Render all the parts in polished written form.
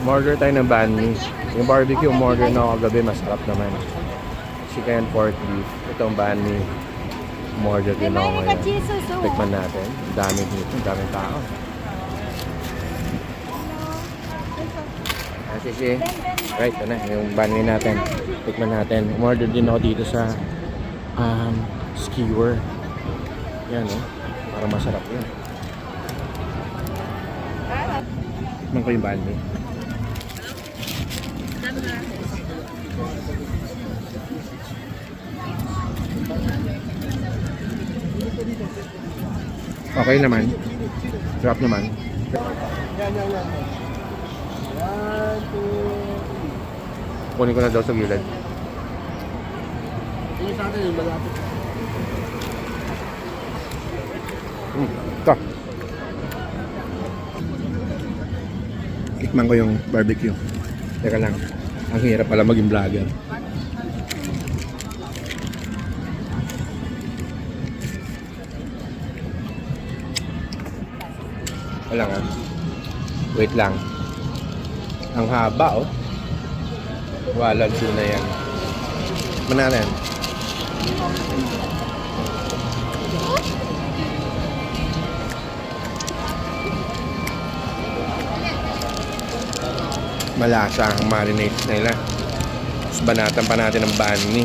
Order tayo ng banh mi. Yung barbecue order na ako kagabi, masarap naman. Chicken, pork, beef. Itong banh mi. Order din ako ngayon. Tikman natin. Ang dami dito. Ang daming tao. Sisi. Right, ito na. Yung banh mi natin. Tikman natin. Order din ako dito sa skewer. Yan, oh. Para masarap yun. Tikman ko yung banh mi. Okay naman. Sarap naman. Yan. 1, 2, Kunin ko na daw sa gilid. yung sa atin yung malapit. Ito. Tikman ko yung barbecue. Teka lang. Ang hirap pala maging vlogger. Wala nga. Wait lang. Ang haba, oh. Walang tuna yan. Manalan. Malasa ang marinate nila. Tapos banatan pa natin ng banh mi.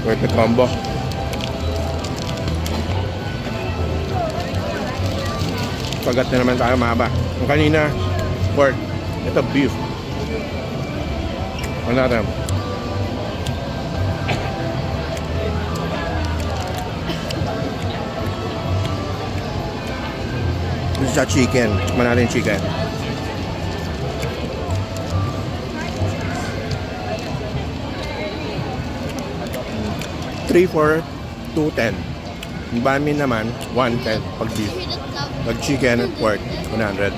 Perfect combo. Pagat na naman tayo, mahaba. Ang kanina, pork. Ito, beef. Ano natin? This is a chicken. Manaling chicken. 3 for 210. Yung banh mi naman 110 pag beef. Pag chicken at pork 100.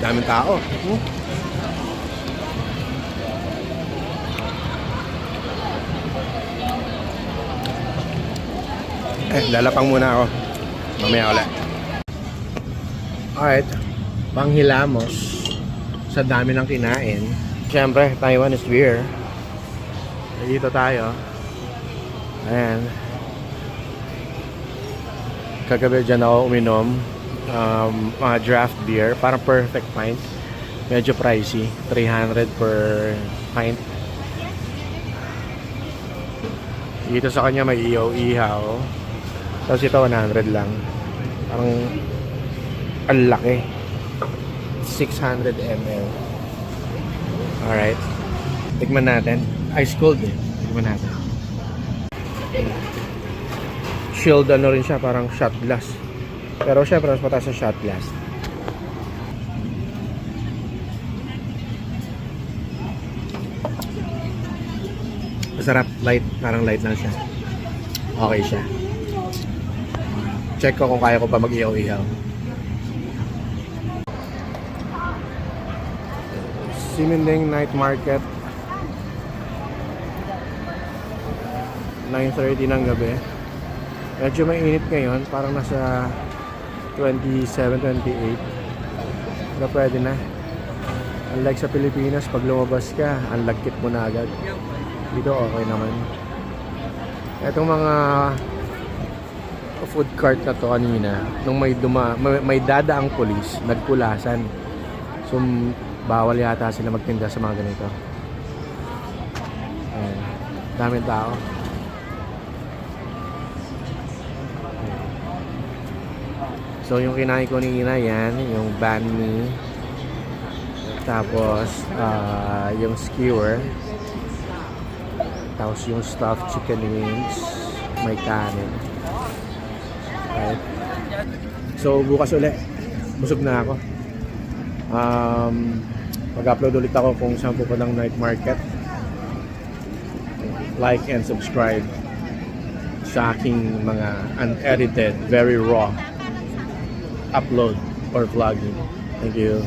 Daming tao. Lalapang muna ako. Mamaya ulit. Alright. Panghilamos sa dami ng kinain. Siyempre, Taiwan is beer. Dito tayo. Ayan. Kagabi dyan ako uminom. Mga draft beer. Parang perfect pint. Medyo pricey. 300 per pint. Dito sa kanya may ihaw-ihaw. Tapos ito 100 lang. Parang ang laki. 600 ml. Alright. Tikman natin. Ice cold eh. Tikman natin. Chilled ano rin siya. Parang shot glass. Pero syempre mas mataas sa shot glass. Masarap. Light. Parang light lang siya. Okay siya. Check ko kung kaya ko pa mag-ihaw-ihaw. Siminding Night Market. 9:30 ng gabi. Medyo mainit ngayon. Parang nasa 27, 28. Pero pwede na. Unlike sa Pilipinas, pag lumabas ka, ang lagkit mo na agad. Dito okay naman. Etong mga food cart na to kanina, nung may dadaang pulis, nagpulasan. So, bawal yata sila magtinda sa mga ganito. Ayan. Daming tao. So, yung kinain ko nina yan, yung banh mi. Tapos, yung skewer. Tapos, yung stuffed chicken wings. May kanin. Right. So, bukas ulit. Busog na ako. Mag-upload ulit ako kung saan po ng night market. Like and subscribe sa aking mga unedited, very raw upload or vlogging. Thank you.